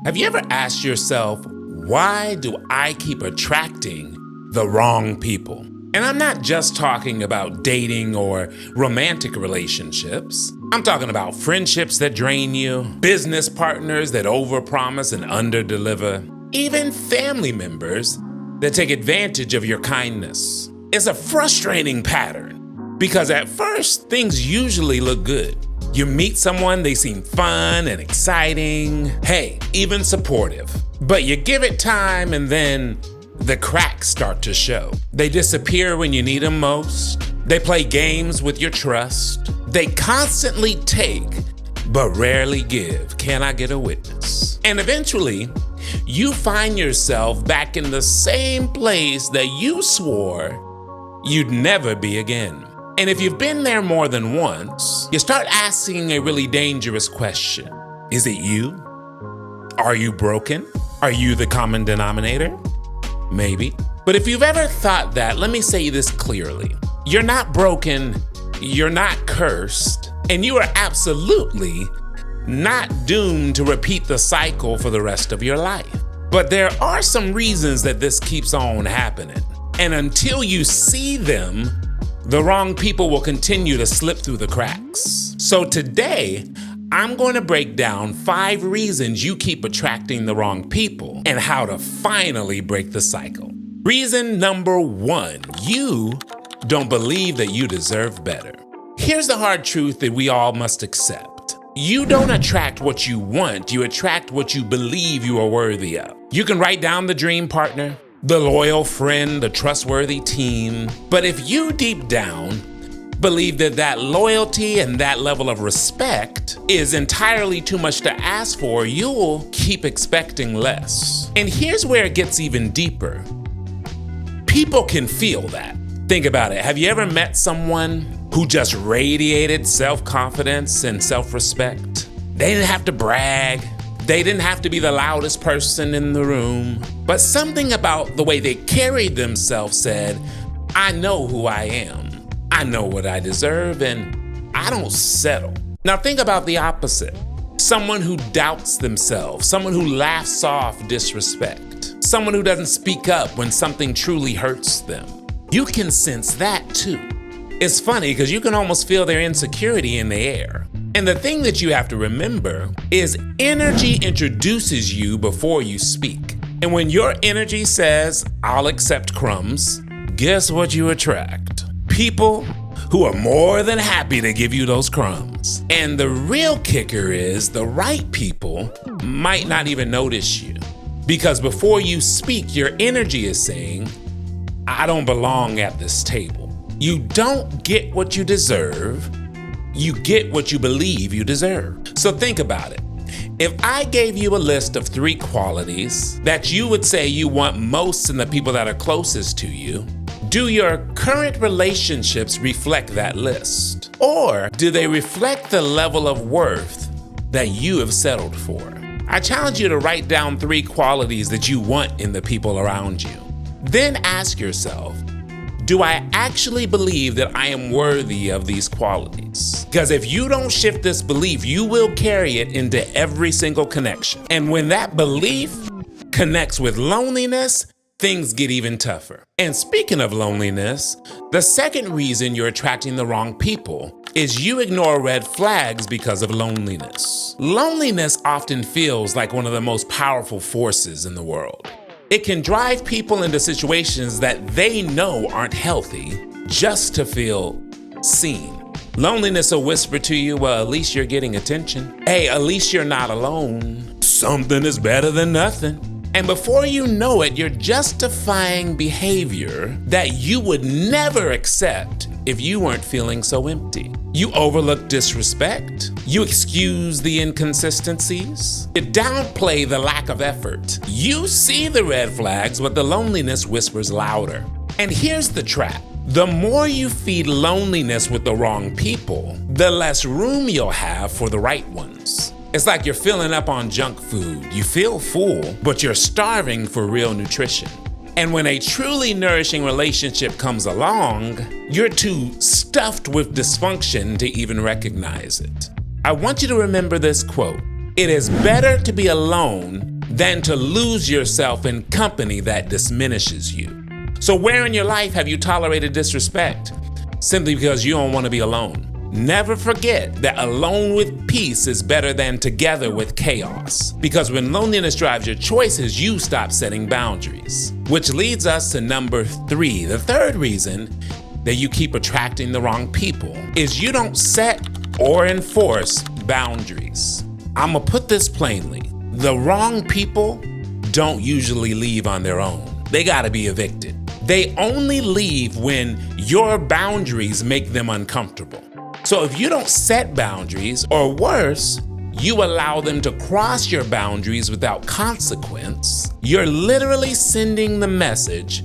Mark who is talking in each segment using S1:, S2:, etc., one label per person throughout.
S1: Have you ever asked yourself, why do I keep attracting the wrong people? And I'm not just talking about dating or romantic relationships. I'm talking about friendships that drain you, business partners that overpromise and underdeliver, even family members that take advantage of your kindness. It's a frustrating pattern because at first, things usually look good. You meet someone, they seem fun and exciting, hey, even supportive. But you give it time and then the cracks start to show. They disappear when you need them most. They play games with your trust. They constantly take, but rarely give. Can I get a witness? And eventually, you find yourself back in the same place that you swore you'd never be again. And if you've been there more than once, you start asking a really dangerous question. Is it you? Are you broken? Are you the common denominator? Maybe. But if you've ever thought that, let me say this clearly. You're not broken, you're not cursed, and you are absolutely not doomed to repeat the cycle for the rest of your life. But there are some reasons that this keeps on happening. And until you see them, the wrong people will continue to slip through the cracks. So today, I'm going to break down 5 reasons you keep attracting the wrong people and how to finally break the cycle. Reason number 1, you don't believe that you deserve better. Here's the hard truth that we all must accept. You don't attract what you want, you attract what you believe you are worthy of. You can write down the dream partner, the loyal friend, the trustworthy team. But if you deep down believe that loyalty and that level of respect is entirely too much to ask for, you'll keep expecting less. And here's where it gets even deeper. People can feel that. Think about it. Have you ever met someone who just radiated self-confidence and self-respect? They didn't have to brag. They didn't have to be the loudest person in the room. But something about the way they carried themselves said, I know who I am. I know what I deserve, and I don't settle. Now think about the opposite. Someone who doubts themselves, someone who laughs off disrespect, someone who doesn't speak up when something truly hurts them. You can sense that too. It's funny because you can almost feel their insecurity in the air. And the thing that you have to remember is energy introduces you before you speak. And when your energy says, I'll accept crumbs, guess what you attract? People who are more than happy to give you those crumbs. And the real kicker is the right people might not even notice you. Because before you speak, your energy is saying, I don't belong at this table. You don't get what you deserve. You get what you believe you deserve. So think about it. If I gave you a list of 3 qualities that you would say you want most in the people that are closest to you, do your current relationships reflect that list? Or do they reflect the level of worth that you have settled for? I challenge you to write down 3 qualities that you want in the people around you. Then ask yourself, do I actually believe that I am worthy of these qualities? Because if you don't shift this belief, you will carry it into every single connection. And when that belief connects with loneliness, things get even tougher. And speaking of loneliness, the second reason you're attracting the wrong people is you ignore red flags because of loneliness. Loneliness often feels like one of the most powerful forces in the world. It can drive people into situations that they know aren't healthy just to feel seen. Loneliness will whisper to you, well, at least you're getting attention. Hey, at least you're not alone. Something is better than nothing. And before you know it, you're justifying behavior that you would never accept if you weren't feeling so empty. You overlook disrespect. You excuse the inconsistencies. You downplay the lack of effort. You see the red flags, but the loneliness whispers louder. And here's the trap. The more you feed loneliness with the wrong people, the less room you'll have for the right ones. It's like you're filling up on junk food. You feel full, but you're starving for real nutrition. And when a truly nourishing relationship comes along, you're too stuffed with dysfunction to even recognize it. I want you to remember this quote. It is better to be alone than to lose yourself in company that diminishes you. So where in your life have you tolerated disrespect simply because you don't want to be alone? Never forget that alone with peace is better than together with chaos. Because when loneliness drives your choices, you stop setting boundaries. Which leads us to number 3. The third reason that you keep attracting the wrong people is you don't set or enforce boundaries. I'm gonna put this plainly. The wrong people don't usually leave on their own. They gotta be evicted. They only leave when your boundaries make them uncomfortable. So if you don't set boundaries, or worse, you allow them to cross your boundaries without consequence, you're literally sending the message,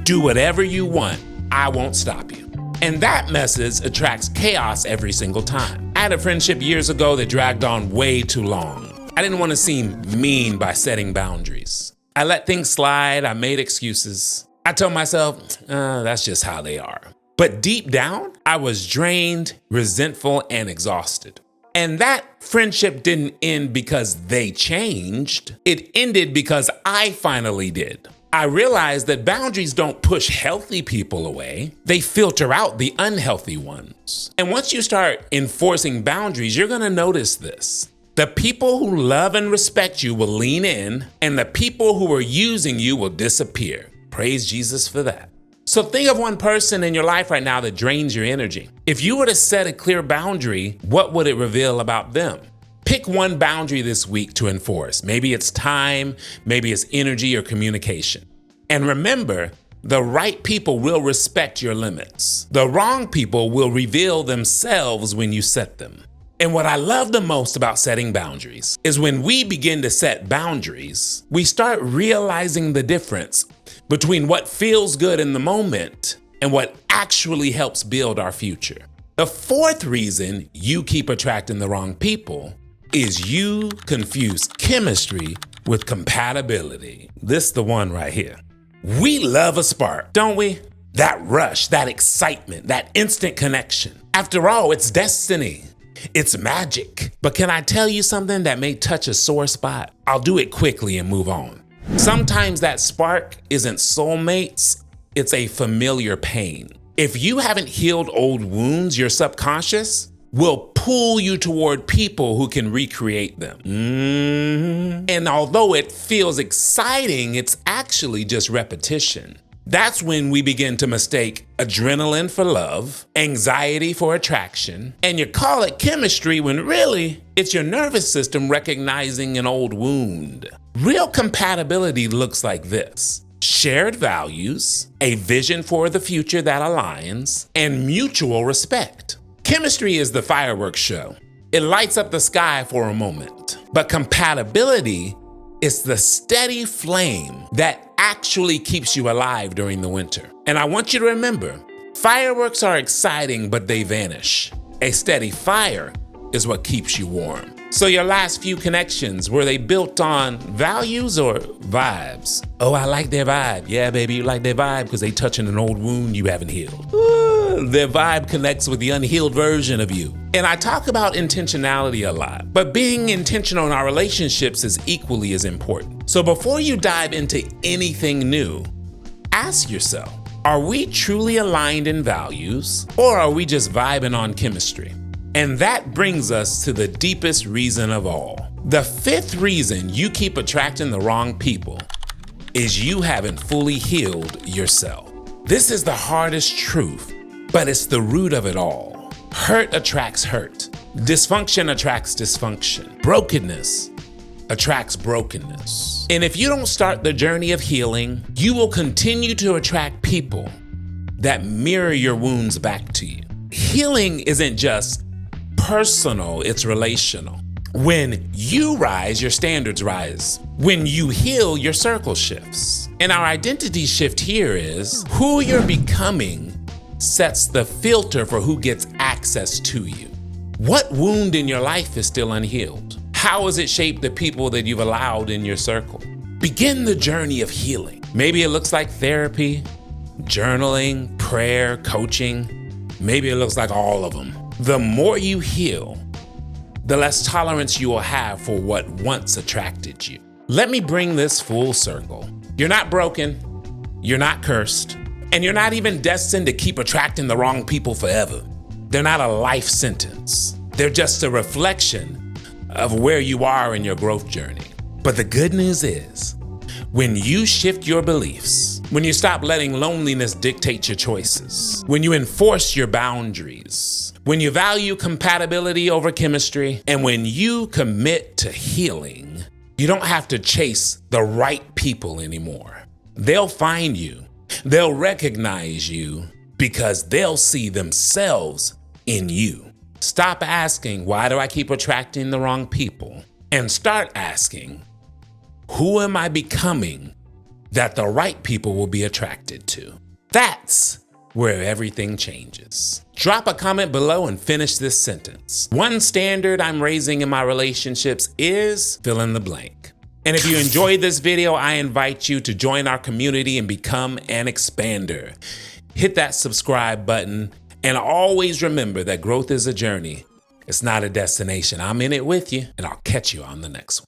S1: do whatever you want, I won't stop you. And that message attracts chaos every single time. I had a friendship years ago that dragged on way too long. I didn't want to seem mean by setting boundaries. I let things slide, I made excuses. I told myself, that's just how they are. But deep down, I was drained, resentful, and exhausted. And that friendship didn't end because they changed. It ended because I finally did. I realized that boundaries don't push healthy people away. They filter out the unhealthy ones. And once you start enforcing boundaries, you're gonna notice this. The people who love and respect you will lean in, and the people who are using you will disappear. Praise Jesus for that. So think of one person in your life right now that drains your energy. If you were to set a clear boundary, what would it reveal about them? Pick one boundary this week to enforce. Maybe it's time, maybe it's energy or communication. And remember, the right people will respect your limits. The wrong people will reveal themselves when you set them. And what I love the most about setting boundaries is when we begin to set boundaries, we start realizing the difference between what feels good in the moment and what actually helps build our future. The fourth reason you keep attracting the wrong people is you confuse chemistry with compatibility. This is the one right here. We love a spark, don't we? That rush, that excitement, that instant connection. After all, it's destiny. It's magic. But can I tell you something that may touch a sore spot? I'll do it quickly and move on. Sometimes that spark isn't soulmates, it's a familiar pain. If you haven't healed old wounds, your subconscious will pull you toward people who can recreate them. And although it feels exciting, it's actually just repetition. That's when we begin to mistake adrenaline for love, anxiety for attraction, and you call it chemistry when really it's your nervous system recognizing an old wound. Real compatibility looks like this: shared values, a vision for the future that aligns, and mutual respect. Chemistry is the fireworks show. It lights up the sky for a moment. But compatibility is the steady flame that actually keeps you alive during the winter. And I want you to remember, fireworks are exciting, but they vanish. A steady fire is what keeps you warm. So your last few connections, were they built on values or vibes? Oh, I like their vibe. Yeah, baby, you like their vibe because they touching an old wound you haven't healed. Their vibe connects with the unhealed version of you. And I talk about intentionality a lot, but being intentional in our relationships is equally as important. So before you dive into anything new, ask yourself, are we truly aligned in values, or are we just vibing on chemistry? And that brings us to the deepest reason of all. The fifth reason you keep attracting the wrong people is you haven't fully healed yourself. This is the hardest truth, but it's the root of it all. Hurt attracts hurt. Dysfunction attracts dysfunction. Brokenness attracts brokenness. And if you don't start the journey of healing, you will continue to attract people that mirror your wounds back to you. Healing isn't just personal, it's relational. When you rise, your standards rise. When you heal, your circle shifts. And our identity shift here is who you're becoming sets the filter for who gets access to you. What wound in your life is still unhealed? How has it shaped the people that you've allowed in your circle? Begin the journey of healing. Maybe it looks like therapy, journaling, prayer, coaching. Maybe it looks like all of them. The more you heal, the less tolerance you will have for what once attracted you. Let me bring this full circle. You're not broken, you're not cursed, and you're not even destined to keep attracting the wrong people forever. They're not a life sentence. They're just a reflection of where you are in your growth journey. But the good news is, when you shift your beliefs, when you stop letting loneliness dictate your choices, when you enforce your boundaries, when you value compatibility over chemistry, and when you commit to healing, you don't have to chase the right people anymore. They'll find you. They'll recognize you because they'll see themselves in you. Stop asking, why do I keep attracting the wrong people? And start asking, who am I becoming that the right people will be attracted to? That's where everything changes. Drop a comment below and finish this sentence. One standard I'm raising in my relationships is fill in the blank. And if you enjoyed this video, I invite you to join our community and become an expander. Hit that subscribe button and always remember that growth is a journey. It's not a destination. I'm in it with you, and I'll catch you on the next one.